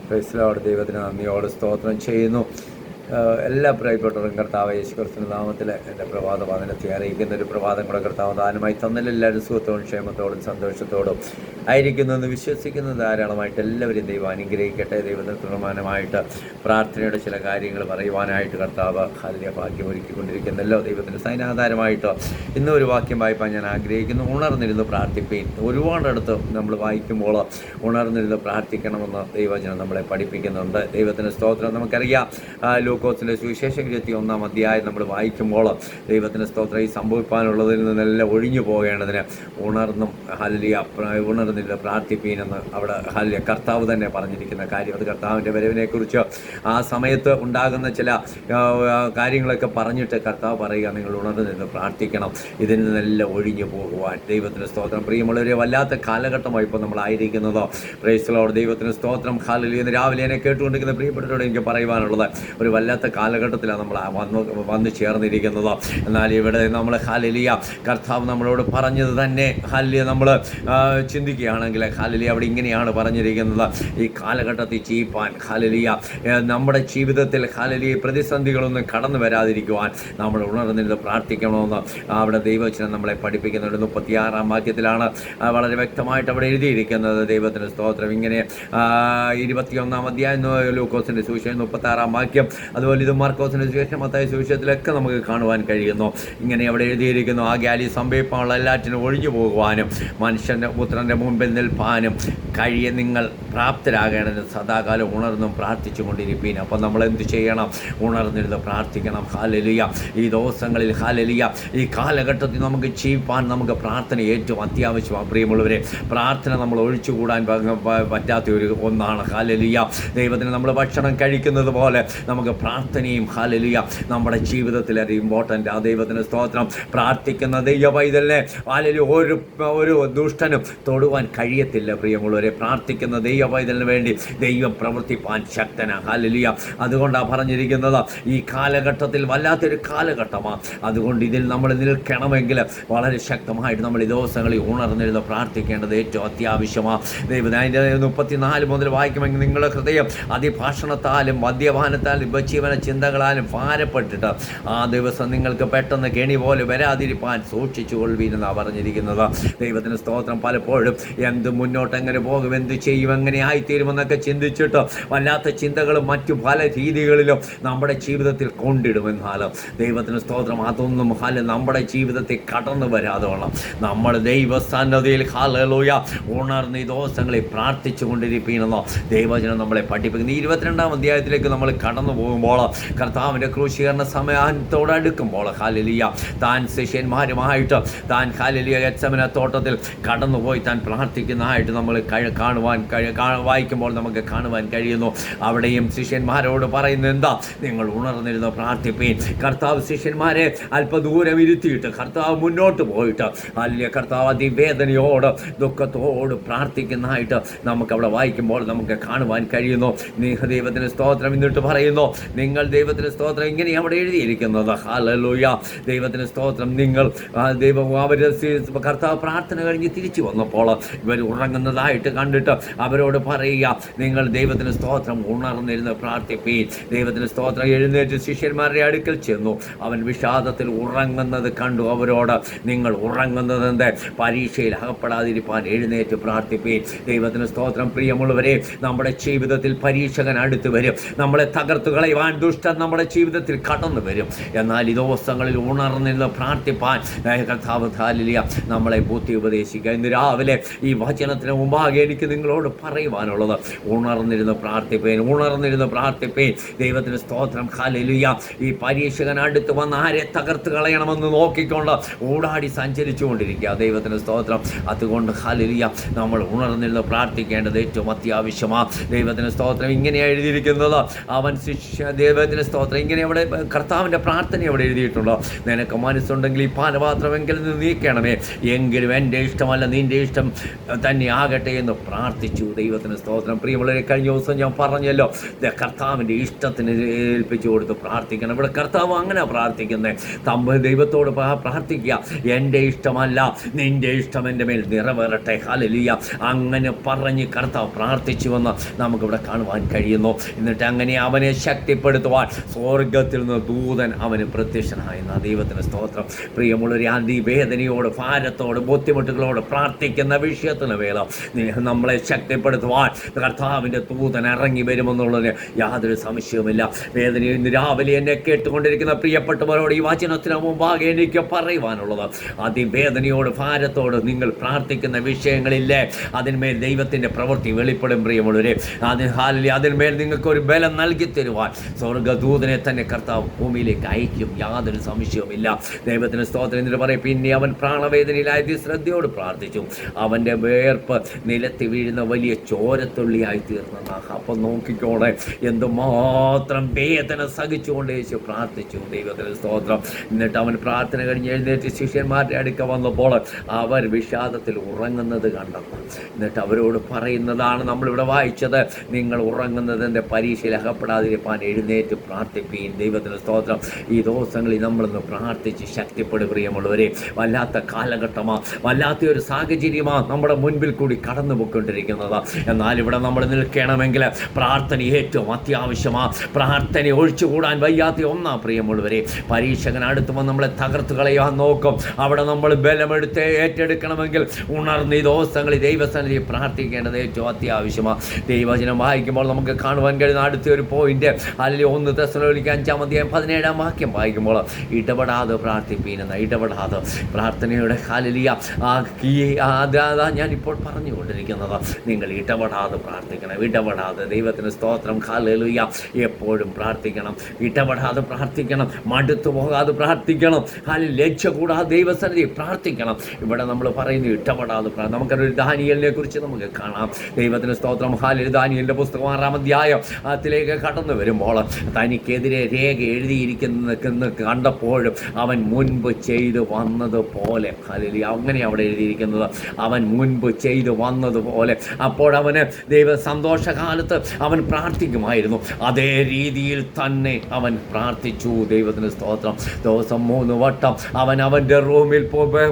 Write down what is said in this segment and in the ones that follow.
Praise Lord. ദൈവത്തിന് നന്ദിയോട് സ്തോത്രം ചെയ്യുന്നു. എല്ലാ പ്രിയപ്പെട്ടവരും കർത്താവ് യേശുക്രിസ്തുവിന്റെ നാമത്തിൽ എൻ്റെ പ്രഭാത വചനത്തെ അറിയിക്കുന്ന ഒരു പ്രഭാതം കൂടെ കർത്താവ് ദാനമായി തന്നില്ല. എല്ലാവരും സുഖത്തോടും ക്ഷേമത്തോടും സന്തോഷത്തോടും ആയിരിക്കുന്നെന്ന് വിശ്വസിക്കുന്ന ധാരാളമായിട്ട് എല്ലാവരും ദൈവം അനുഗ്രഹിക്കട്ടെ. ദൈവത്തിന് തുടർമാനമായിട്ട് പ്രാർത്ഥനയുടെ ചില കാര്യങ്ങൾ പറയുവാനായിട്ട് കർത്താവ് ഹല്ലേലൂയ ഭാഗ്യം ഒരുക്കിക്കൊണ്ടിരിക്കുന്നല്ലോ. ദൈവത്തിന് സൈനാധാരമായിട്ട് ഇന്നും ഒരു വാക്യം വായിപ്പാൻ ഞാൻ ആഗ്രഹിക്കുന്നു. ഉണർന്നിരുന്ന് പ്രാർത്ഥിപ്പീൻ. ഒരുപാടടുത്ത് നമ്മൾ വായിക്കുമ്പോൾ ഉണർന്നിരുന്ന് പ്രാർത്ഥിക്കണമെന്ന് ദൈവജനം നമ്മളെ പഠിപ്പിക്കുന്നുണ്ട്. ദൈവത്തിന് സ്തോത്രം. നമുക്കറിയാം, ലൂക്കോസിലെ സുവിശേഷം 21-ാം അധ്യായം നമ്മൾ വായിക്കുമ്പോൾ ദൈവത്തിന് സ്തോത്രം ഈ സംഭവിക്കാനുള്ളതിൽ നിന്നെല്ലാം ഒഴിഞ്ഞു പോകേണ്ടതിന് ഉണർന്നില്ല പ്രാർത്ഥിപ്പീനെന്ന് അവിടെ ഹല്ലേലൂയ കർത്താവ് തന്നെ പറഞ്ഞിരിക്കുന്ന കാര്യം. അത് കർത്താവിൻ്റെ വരവിനെക്കുറിച്ച് ആ സമയത്ത് ഉണ്ടാകുന്ന ചില കാര്യങ്ങളൊക്കെ പറഞ്ഞിട്ട് കർത്താവ് പറയുക, നിങ്ങൾ ഉണർന്നിരുന്ന് പ്രാർത്ഥിക്കണം, ഇതിൽ നിന്നെല്ലാം ഒഴിഞ്ഞു പോകുവാൻ. ദൈവത്തിന് സ്തോത്രം. പ്രിയമുള്ളവരെ, വല്ലാത്ത കാലഘട്ടമായി ഇപ്പോൾ നമ്മളായിരിക്കുന്നതോ. Praise Lord. ദൈവത്തിന് സ്തോത്രം. ഹല്ലേലൂയ. ഇന്ന് രാവിലെ എന്നെ കേട്ടുകൊണ്ടിരിക്കുന്ന പ്രിയപ്പെട്ടവരോട് എനിക്ക് പറയുവാനുള്ളത്, ഒരു വല്ലാത്ത കാലഘട്ടത്തിലാണ് നമ്മൾ വന്നു ചേർന്നിരിക്കുന്നത്. എന്നാൽ ഇവിടെ നമ്മൾ ഹല്ലേലൂയ കർത്താവ് നമ്മളോട് പറഞ്ഞത് തന്നെ ഹല്ലേലൂയ നമ്മൾ ചിന്തിക്കുകയാണെങ്കിൽ ഹല്ലേലൂയ അവിടെ ഇങ്ങനെയാണ് പറഞ്ഞിരിക്കുന്നത്. ഈ കാലഘട്ടത്തിൽ ജീവിപ്പാൻ ഹല്ലേലൂയ നമ്മുടെ ജീവിതത്തിൽ ഹല്ലേലൂയ പ്രതിസന്ധികളൊന്നും കടന്നു വരാതിരിക്കുവാൻ നമ്മൾ ഉണർന്നിരുന്ന് പ്രാർത്ഥിക്കണമെന്ന് അവിടെ ദൈവവചനം നമ്മളെ പഠിപ്പിക്കുന്നുണ്ട്. 36-ാം വാക്യത്തിലാണ് വളരെ വ്യക്തമായിട്ട് അവിടെ എഴുതിയിരിക്കുന്നത്. ദൈവത്തിന് സ്തോത്രം. ഇങ്ങനെ 21-ാം അധ്യായം ലൂക്കോസിൻ്റെ സുവിശേഷം 36-ാം വാക്യം, അതുപോലെ ഇത് മാർക്കോസിൻ്റെ സുവിശേഷം, മത്തായി സുവിശേഷത്തിലൊക്കെ നമുക്ക് കാണുവാൻ കഴിയുന്നു. ഇങ്ങനെ അവിടെ എഴുതിയിരിക്കുന്നു, ആകയാൽ ഈ സംഭവിപ്പാനുള്ള എല്ലാറ്റിനും ഒഴിഞ്ഞു പോകുവാനും മനുഷ്യൻ്റെ പുത്രൻ്റെ മുൻപിൽ നിൽപ്പാനും കഴിയെ നിങ്ങൾ പ്രാപ്തരാകേണ്ടത് സദാകാലം ഉണർന്നും പ്രാർത്ഥിച്ചു കൊണ്ടിരിപ്പീൻ. അപ്പം നമ്മൾ എന്ത് ചെയ്യണം? ഉണർന്നിരുന്ന് പ്രാർത്ഥിക്കണം. ഹല്ലേലൂയ. ഈ ദിവസങ്ങളിൽ ഹല്ലേലൂയ ഈ കാലഘട്ടത്തിൽ നമുക്ക് ജീവിപ്പാൻ നമുക്ക് പ്രാർത്ഥന ഏറ്റവും അത്യാവശ്യമാണ്. പ്രിയമുള്ളവരെ, പ്രാർത്ഥന നമ്മൾ ഒഴിച്ചുകൂടാൻ പറ്റാത്ത ഒന്നാണ്. ഹല്ലേലൂയ. ദൈവത്തിന് നമ്മൾ ഭക്ഷണം കഴിക്കുന്നത് പോലെ നമുക്ക് പ്രാർത്ഥനയും ഹല്ലേലൂയ നമ്മുടെ ജീവിതത്തിൽ അത് ഇമ്പോർട്ടൻ്റ്. ആ ദൈവത്തിന് സ്തോത്രം. പ്രാർത്ഥിക്കുന്ന ദൈവ പൈതലിനെ ഹല്ലേലൂയ ഒരു ദുഷ്ടനും തൊടുവാൻ കഴിയത്തില്ല. പ്രിയമുള്ളവരെ, പ്രാർത്ഥിക്കുന്ന ദൈവ പൈതലിന് വേണ്ടി ദൈവം പ്രവർത്തിപ്പാൻ ശക്തനാണ്. ഹല്ലേലൂയ. അതുകൊണ്ടാണ് പറഞ്ഞിരിക്കുന്നത്, ഈ കാലഘട്ടത്തിൽ വല്ലാത്തൊരു കാലഘട്ടമാണ്. അതുകൊണ്ട് ഇതിൽ നമ്മൾ നിൽക്കണമെങ്കിൽ വളരെ ശക്തമായിട്ട് നമ്മൾ ഈ ദിവസങ്ങളിൽ ഉണർന്നിരുന്ന് പ്രാർത്ഥിക്കേണ്ടത് ഏറ്റവും അത്യാവശ്യമാണ്. ദൈവം അതിൻ്റെ 34 മുതൽ വായിക്കുമെങ്കിൽ, നിങ്ങളുടെ ഹൃദയം അതിഭാഷണത്താലും മദ്യപാനത്താലും ഉപജീവന ചിന്തകളാലും ഭാരപ്പെട്ടിട്ട് ആ ദിവസം നിങ്ങൾക്ക് പെട്ടെന്ന് കെണി പോലെ വരാതിരിപ്പാൻ സൂക്ഷിച്ചു കൊള്ളുവീനെന്നാണ് പറഞ്ഞിരിക്കുന്നത്. ദൈവത്തിന് സ്തോത്രം. പലപ്പോഴും എന്ത് മുന്നോട്ട് എങ്ങനെ പോകും, എന്ത് ചെയ്യും, എങ്ങനെ ആയിത്തീരുമെന്നൊക്കെ ചിന്തിച്ചിട്ട് വല്ലാത്ത ചിന്തകളും മറ്റു പല രീതികളിലും നമ്മുടെ ജീവിതത്തിൽ കൊണ്ടിടുമെന്നാലും ദൈവത്തിന് സ്തോത്രം അതൊന്നും നമ്മുടെ ജീവിതത്തിൽ കടന്നു വരാതെ വേണം നമ്മൾ ദൈവസന്നദ്ധിയിൽ ഹല്ലേലൂയ ഉണർന്ന് ഈ ദിവസങ്ങളിൽ പ്രാർത്ഥിച്ചു കൊണ്ടിരിപ്പീനെന്നോ ദൈവജനം നമ്മളെ പഠിപ്പിക്കുന്നു. 22-ാം അധ്യായത്തിലേക്ക് നമ്മൾ കടന്നു പോകുമ്പോൾ കർത്താവിൻ്റെ ക്രൂശീകരണ സമയത്തോടടുക്കുമ്പോൾ ഹല്ലേലൂയ താൻ ശിഷ്യന്മാരുമായിട്ട് താൻ ഹല്ലേലൂയ ഗെത്സമന തോട്ടത്തിൽ കടന്നുപോയി താൻ പ്രാർത്ഥിക്കുന്നതായിട്ട് നമ്മൾ വായിക്കുമ്പോൾ നമുക്ക് കാണുവാൻ കഴിയുന്നു. അവിടെയും ശിഷ്യന്മാരോട് പറയുന്നത് എന്താ? നിങ്ങൾ ഉണർന്നിരുന്ന് പ്രാർത്ഥിപ്പീൻ. കർത്താവ് ശിഷ്യന്മാരെ അല്പദൂരം ഇരുത്തിയിട്ട് കർത്താവ് മുന്നോട്ട് പോയിട്ട് ഹല്ലേലൂയ കർത്താവ് അതിവേദനയോട് ദുഃഖത്തോട് പ്രാർത്ഥിക്കുന്നതായിട്ട് നമുക്കവിടെ വായിക്കുമ്പോൾ നമുക്ക് കാണുവാൻ കഴിയുന്നു. ദൈവത്തിന് സ്തോത്രം. എന്നിട്ട് പറയുന്നു, നിങ്ങൾ ദൈവത്തിന് സ്തോത്രം ഇങ്ങനെ അവിടെ എഴുതിയിരിക്കുന്നത് ഹല്ലേലൂയ ദൈവത്തിന് സ്തോത്രം. നിങ്ങൾ അവർ കർത്താവ് പ്രാർത്ഥന കഴിഞ്ഞ് തിരിച്ചു വന്നപ്പോൾ ഇവർ ഉറങ്ങുന്നതായിട്ട് കണ്ടിട്ട് അവരോട് പറയുക, നിങ്ങൾ ദൈവത്തിന് സ്തോത്രം ഉണർന്നിരുന്ന് പ്രാർത്ഥിപ്പീൻ. ദൈവത്തിന് സ്തോത്രം. എഴുന്നേറ്റ് ശിഷ്യന്മാരുടെ അടുക്കൽ ചെന്നു. അവൻ വിഷാദത്തിൽ ഉറങ്ങുന്നത് കണ്ടു. അവരോട്, നിങ്ങൾ ഉറങ്ങുന്നത് എന്ത്? പരീക്ഷയിൽ അകപ്പെടാതിരിപ്പാൻ എഴുന്നേറ്റ് പ്രാർത്ഥിപ്പീൻ. ദൈവത്തിന് സ്തോത്രം. പ്രിയമുള്ളവരെ, നമ്മുടെ ജീവിതത്തിൽ പരീക്ഷകൻ അടുത്ത് വരും. നമ്മളെ തകർത്തു കളയുവാൻ ദുഷ്ടൻ നമ്മുടെ ജീവിതത്തിൽ കടന്നു വരും. എന്നാൽ ഈ ദിവസങ്ങളിൽ ഉണർന്നിരുന്ന് പ്രാർത്ഥിപ്പാൻ കർത്താവ് ഹല്ലേലൂയ നമ്മളെ ബുദ്ധി ഉപദേശിക്കുക. ഇന്ന് രാവിലെ ഈ വചനത്തിന് മുമ്പാകെ എനിക്ക് നിങ്ങളോട് പറയുവാനുള്ളത്, ഉണർന്നിരുന്ന് പ്രാർത്ഥിപ്പേൻ, ഉണർന്നിരുന്ന് പ്രാർത്ഥിപ്പേൻ. ദൈവത്തിന് സ്തോത്രം. ഹല്ലേലൂയ. ഈ പരീക്ഷകൻ അടുത്ത് വന്ന് ആരെ തകർത്ത് കളയണമെന്ന് നോക്കിക്കൊണ്ട് ഓടാടി സഞ്ചരിച്ചു കൊണ്ടിരിക്കുക. ദൈവത്തിന് സ്തോത്രം. അതുകൊണ്ട് ഹല്ലേലൂയ നമ്മൾ ഉണർന്നിരുന്ന് പ്രാർത്ഥിക്കേണ്ടത് ഏറ്റവും അത്യാവശ്യമാണ്. ദൈവത്തിന് സ്തോത്രം. ഇങ്ങനെ എഴുതിയിരിക്കുന്നത്, അവൻ ദൈവത്തിന് സ്തോത്രം. ഇങ്ങനെ അവിടെ കർത്താവിൻ്റെ പ്രാർത്ഥന അവിടെ എഴുതിയിട്ടുണ്ടോ? നിനക്ക് മനസ്സുണ്ടെങ്കിൽ ഈ പാനപാത്രമെങ്കിൽ നീക്കണമേ, എങ്കിലും എൻ്റെ ഇഷ്ടമല്ല നിൻ്റെ ഇഷ്ടം തന്നെ ആകട്ടെ എന്ന് പ്രാർത്ഥിച്ചു. ദൈവത്തിന് സ്തോത്രം. പ്രിയമുള്ളവരെ, കഴിഞ്ഞ ദിവസം ഞാൻ പറഞ്ഞല്ലോ, കർത്താവിൻ്റെ ഇഷ്ടത്തിന് ഏൽപ്പിച്ചു കൊടുത്ത് പ്രാർത്ഥിക്കണം. ഇവിടെ കർത്താവ് അങ്ങനെ പ്രാർത്ഥിക്കുന്നത്. ദൈവത്തോട് പ്രാർത്ഥിക്കുക, എൻ്റെ ഇഷ്ടമല്ല നിൻ്റെ ഇഷ്ടം എൻ്റെ മേൽ നിറവേറട്ടെ. ഹല്ലേലൂയ. അങ്ങനെ പറഞ്ഞ് കർത്താവ് പ്രാർത്ഥിച്ചുവെന്ന് നമുക്കിവിടെ കാണുവാൻ കഴിയുന്നു. എന്നിട്ട് അങ്ങനെ അവനെ ശക്തിപ്പെടുത്തുവാൻ സ്വർഗത്തിൽ നിന്ന് ദൂതൻ അവന് പ്രത്യക്ഷനായെന്ന ദൈവത്തിന് സ്തോത്രം. പ്രിയമുള്ളവരെ, അതിവേദനയോട്, ഭാരത്തോട്, ബുദ്ധിമുട്ടുകളോട് പ്രാർത്ഥിക്കുന്ന വിഷയത്തിന് വേള നമ്മളെ ശക്തിപ്പെടുത്തുവാൻ കർത്താവിൻ്റെ ദൂതൻ ഇറങ്ങി വരുമെന്നുള്ളതിന് യാതൊരു സംശയവുമില്ല. വേദനയിൽ ഇന്ന് രാവിലെ എന്നെ കേട്ടുകൊണ്ടിരിക്കുന്ന പ്രിയപ്പെട്ടവരോട് ഈ വചനത്തിന് മുമ്പാകെ എനിക്ക് പറയുവാനുള്ളത്, അതിവേദനയോട്, ഭാരത്തോട് നിങ്ങൾ പ്രാർത്ഥിക്കുന്ന വിഷയങ്ങളില്ലേ, അതിന്മേൽ ദൈവത്തിൻ്റെ പ്രവൃത്തി വെളിപ്പെടും. പ്രിയമുള്ളവരെ, അതിന്മേൽ നിങ്ങൾക്കൊരു ബലം നൽകി തരുവാൻ സ്വർഗദൂതനെ തന്നെ കർത്താവ് ഭൂമിയിലേക്ക് അയക്കും, യാതൊരു സംശയവുമില്ല. ദൈവത്തിന് സ്തോത്രം. എന്നിട്ട് പറയും, പിന്നെ അവൻ പ്രാണവേദനയിലായി ശ്രദ്ധയോട് പ്രാർത്ഥിച്ചു, അവൻ്റെ വേർപ്പ് നിലത്ത് വീഴുന്ന വലിയ ചോരത്തുള്ളിയായി തീർന്നെന്ന. അപ്പം നോക്കിക്കോടെ, എന്തുമാത്രം വേദന സഹിച്ചുകൊണ്ട് യേശു പ്രാർത്ഥിച്ചു. ദൈവത്തിന് സ്തോത്രം. എന്നിട്ട് അവൻ പ്രാർത്ഥന കഴിഞ്ഞ് എഴുന്നേറ്റ് ശിഷ്യന്മാരുടെ അടുക്ക വന്നപ്പോൾ അവർ വിഷാദത്തിൽ ഉറങ്ങുന്നത് കണ്ടെന്നു. എന്നിട്ട് അവരോട് പറയുന്നതാണ് നമ്മളിവിടെ വായിച്ചത്, നിങ്ങൾ ഉറങ്ങുന്നതിൻ്റെ പരീക്ഷയിൽ അകപ്പെടാതിരിക്കാൻ എഴുന്നേറ്റ് പ്രാർത്ഥിപ്പീൻ. ദൈവത്തിന് സ്തോത്രം. ഈ ദിവസങ്ങളിൽ നമ്മളൊന്ന് പ്രാർത്ഥിച്ച് ശക്തിപ്പെടും. പ്രിയമുള്ളവരെ, വല്ലാത്ത കാലഘട്ടമാണ്, വല്ലാത്തൊരു സാഹചര്യമാണ് നമ്മുടെ മുൻപിൽ കൂടി കടന്നു പോയിക്കൊണ്ടിരിക്കുന്നത്. എന്നാൽ ഇവിടെ നമ്മൾ നിൽക്കണമെങ്കിൽ പ്രാർത്ഥന ഏറ്റവും അത്യാവശ്യമാണ്. പ്രാർത്ഥന ഒഴിച്ചുകൂടാൻ വയ്യാത്ത ഒന്നാ. പ്രിയമുള്ളവരെ, പരീക്ഷകൻ അടുത്ത് വന്ന് നമ്മളെ തകർത്ത് കളയാൻ നോക്കും. അവിടെ നമ്മൾ ബലമെടുത്ത് ഏറ്റെടുക്കണമെങ്കിൽ ഉണർന്ന് ഈ ദിവസങ്ങളിൽ ദൈവസന്നിധി പ്രാർത്ഥിക്കേണ്ടത് ഏറ്റവും അത്യാവശ്യമാണ്. ദൈവവചനം വായിക്കുമ്പോൾ നമുക്ക് കാണുവാൻ കഴിയുന്ന അടുത്തൊരു പോയിന്റ്, അല്ലെങ്കിൽ 1 തെസ്സലോനിക്കർ 5:17 വായിക്കുമ്പോൾ ഇടപെടാതെ പ്രാർത്ഥിപ്പീനെന്ന. ഇടപെടാതെ പ്രാർത്ഥനയുടെ ഹല്ലേലൂയ ഞാനിപ്പോൾ പറഞ്ഞുകൊണ്ടിരിക്കുന്നത്, നിങ്ങൾ ഇടപെടാതെ പ്രാർത്ഥിക്കണം. ഇടപെടാതെ. ദൈവത്തിന് സ്തോത്രം. ഹല്ലേലൂയ. എപ്പോഴും പ്രാർത്ഥിക്കണം, ഇടപെടാതെ പ്രാർത്ഥിക്കണം, മടുത്തു പോകാതെ പ്രാർത്ഥിക്കണം, ലജ്ജ കൂടാതെ ദൈവസന്നിധി പ്രാർത്ഥിക്കണം. ഇവിടെ നമ്മൾ പറയുന്നു ഇടപെടാതെ. നമുക്കൊരു ദാനിയേലിനെ കുറിച്ച് നമുക്ക് കാണാം. ദൈവത്തിന് സ്തോത്രം. ദാനിയേലിൻ്റെ പുസ്തകം 6-ാം അധ്യായത്തിലേക്ക് കടന്നു വരുമ്പോൾ തനിക്കെതിരെ രേഖ എഴുതിയിരിക്കുന്ന കണ്ടപ്പോഴും അവൻ മുൻപ് ചെയ്തു വന്നതുപോലെ, അങ്ങനെ അവിടെ എഴുതിയിരിക്കുന്നത്, അവൻ മുൻപ് ചെയ്തു വന്നതുപോലെ. അപ്പോഴവന് സന്തോഷകാലത്ത് അവൻ പ്രാർത്ഥിക്കുമായിരുന്നു. അതേ രീതിയിൽ തന്നെ അവൻ പ്രാർത്ഥിച്ചു. ദൈവത്തിന് സ്തോത്രം. ദിവസം 3 വട്ടം അവൻ്റെ റൂമിൽ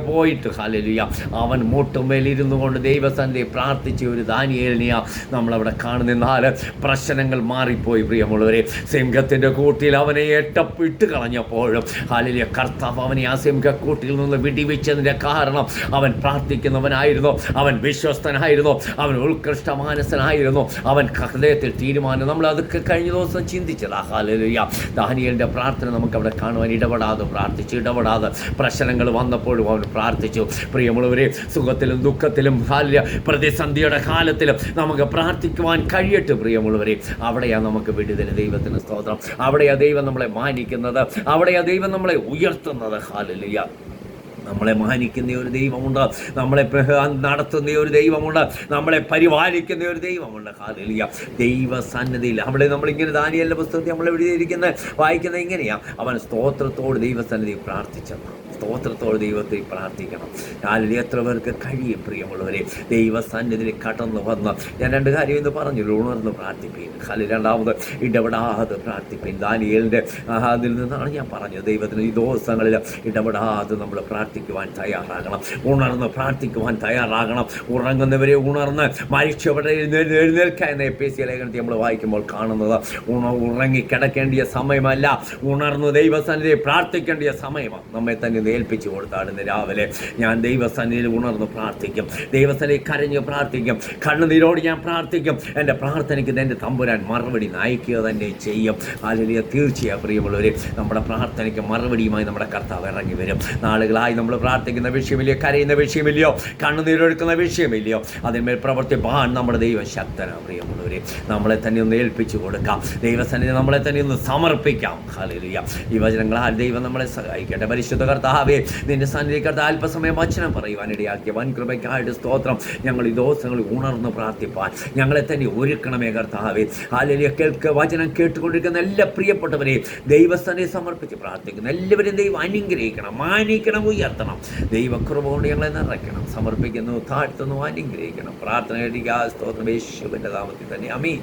പോയിട്ട് ഹല്ലേലൂയ അവൻ മുട്ടുമേലിരുന്നു കൊണ്ട് ദൈവസന്നിധി പ്രാർത്ഥിച്ച ഒരു ദാനിയേലിനെയാ നമ്മളവിടെ കാണുന്നാൽ പ്രശ്നങ്ങൾ മാറിപ്പോയി. പ്രിയമുള്ളവരെ, സിംഹത്തിൻ്റെ കൂട്ടിൽ അവനെ ഇട്ട് കളഞ്ഞപ്പോഴും ഹല്ലേലൂയ കർത്താവ് അവനെ ആ സിംഹക്കൂട്ടിൽ നിന്ന് വിടിവിച്ചതിൻ്റെ കാരണം അവൻ പ്രാർത്ഥിക്കുന്നവനായിരുന്നു, അവൻ വിശ്വസ്തനായിരുന്നു, അവൻ ഉത്കൃഷ്ട മാനസനായിരുന്നു, അവൻ ഹൃദയത്തിൽ തീരുമാനം. നമ്മൾ അതൊക്കെ കഴിഞ്ഞ ദിവസം ചിന്തിച്ചതാ. ഹല്ലേലൂയ. ദാനിയേലിൻ്റെ പ്രാർത്ഥന നമുക്കവിടെ കാണുവാൻ ഇടപെടാതെ പ്രാർത്ഥിച്ചു. ഇടപെടാതെ പ്രശ്നങ്ങൾ വന്നപ്പോഴും അവൻ പ്രാർത്ഥിച്ചു. പ്രിയമുള്ളവരെ, സുഖത്തിലും ദുഃഖത്തിലും പ്രതിസന്ധിയുടെ കാലത്തിലും നമുക്ക് പ്രാർത്ഥിക്കുവാൻ കഴിയട്ടെ. പ്രിയമുള്ളവരെ, അവിടെയാണ് നമുക്ക് വിടുതൽ. ദൈവത്തിന് സ്തോത്രം. അവിടെയാണ് ദൈവം നമ്മളെ മാനിക്കുന്നത്, അവിടെയാണ് ദൈവം നമ്മളെ ഉയർത്തുന്നത്. ഹല്ലേലൂയ. നമ്മളെ മാനിക്കുന്ന ഒരു ദൈവമുണ്ട്, നമ്മളെ നടത്തുന്ന ഒരു ദൈവമുണ്ട്, നമ്മളെ പരിപാലിക്കുന്ന ഒരു ദൈവമുണ്ട്. ഹല്ലേലൂയ. ദൈവസന്നിധിയിൽ അവിടെ നമ്മളിങ്ങനെ ദാനിയേലിൻ്റെ പുസ്തകത്തിൽ നമ്മൾ എഴുതിയിരിക്കുന്നത് വായിക്കുന്നത് ഇങ്ങനെയാണ്, അവൻ സ്തോത്രത്തോട് ദൈവസന്നിധി പ്രാർത്ഥിച്ചത്. സ്തോത്രത്തോട് ദൈവത്തെ പ്രാർത്ഥിക്കണം. ഹല്ലേലൂയ. എത്ര പേർക്ക് കഴിയും പ്രിയമുള്ളവരെ ദൈവസന്നിധിയിൽ കടന്നു വന്ന്? ഞാൻ 2 കാര്യം എന്ന് പറഞ്ഞല്ലോ. ഉണർന്ന് പ്രാർത്ഥിപ്പീൻ. ഹല്ലേലൂയ. രണ്ടാമത് ഇടപെടാതെ പ്രാർത്ഥിപ്പീൻ. ദാനിയേലിൻ്റെ അതിൽ നിന്നാണ് ഞാൻ പറഞ്ഞത്. ദൈവത്തിന് ഈ ദിവസങ്ങളിൽ ഇടപെടാതെ നമ്മൾ പ്രാർത്ഥിക്കുവാൻ തയ്യാറാകണം, ഉണർന്ന് പ്രാർത്ഥിക്കുവാൻ തയ്യാറാകണം. ഉറങ്ങുന്നവരെ ഉണർന്ന്, മരിച്ചവരെ എഴുന്നേൽക്കുക എന്ന എഫേസ്യ ലേഖനത്തിൽ നമ്മൾ വായിക്കുമ്പോൾ കാണുന്നത്, ഉറങ്ങിക്കിടക്കേണ്ടിയ സമയമല്ല, ഉണർന്ന് ദൈവസന്നിധിയിൽ പ്രാർത്ഥിക്കേണ്ടിയ സമയമാണ്. നമ്മെ തന്നെ ഏൽപ്പിച്ചു കൊടുത്താണ്. ഇന്ന് രാവിലെ ഞാൻ ദൈവസന്നിധിയിൽ ഉണർന്ന് പ്രാർത്ഥിക്കും, ദൈവസന്നിധിയിൽ കരഞ്ഞ് പ്രാർത്ഥിക്കും, കണ്ണുനീരോട് ഞാൻ പ്രാർത്ഥിക്കും. എൻ്റെ പ്രാർത്ഥനയ്ക്ക് എൻ്റെ തമ്പുരാൻ മറുപടി നയിക്കുക തന്നെ ചെയ്യും. ഹല്ലേലൂയ. തീർച്ചയായും പ്രിയമുള്ളവരെ, നമ്മുടെ പ്രാർത്ഥനയ്ക്ക് മറുപടിയുമായി നമ്മുടെ കർത്താവ് ഇറങ്ങി വരും. നാളുകളായി നമ്മൾ പ്രാർത്ഥിക്കുന്ന വിഷയമില്ലയോ, കരയുന്ന വിഷയമില്ലയോ, കണ്ണുനീരൊഴുക്കുന്ന വിഷയമില്ലയോ, അതിന്മേൽ പ്രവർത്തിപ്പാൻ നമ്മുടെ ദൈവം ശക്തനാണ്. പ്രിയമുള്ളവരെ, നമ്മളെ തന്നെ ഒന്ന് ഏൽപ്പിച്ചു കൊടുക്കാം, ദൈവസന്നിധി നമ്മളെ തന്നെ ഒന്ന് സമർപ്പിക്കാം. ഹല്ലേലൂയ. ഈ വചനങ്ങളാൽ ദൈവം നമ്മളെ സഹായിക്കട്ടെ. പരിശുദ്ധ കർത്താവ് കർത്താവേ, നിന്റെ സന്നിധി കർത്താവ് അല്പസമയം വചനം പറയുവാൻ ഇടയാക്കിയ വൻ കൃപയ്ക്കായിട്ട് സ്തോത്രം. ഞങ്ങൾ ഈ ദിവസങ്ങളിൽ ഉണർന്ന് പ്രാർത്ഥിപ്പാൻ ഞങ്ങളെ തന്നെ ഒരുക്കണമേ കർത്താവേ. ഹല്ലേലൂയ. വചനം കേട്ടുകൊണ്ടിരിക്കുന്ന എല്ലാ പ്രിയപ്പെട്ടവരെയും ദൈവസ്ഥനെ സമർപ്പിച്ച് പ്രാർത്ഥിക്കുന്നു. എല്ലാവരെയും ദൈവം അനുഗ്രഹിക്കണം, മാനിക്കണം, ഉയർത്തണം. ദൈവകൃപ കൊണ്ട് ഞങ്ങളെ നിറയ്ക്കണം. സമർപ്പിക്കുന്നു, താഴ്ത്തുന്നു, അനുഗ്രഹിക്കണം. പ്രാർത്ഥന സ്തോത്രം യേശുവിൻ്റെ നാമത്തിൽ തന്നെ. ആമേൻ.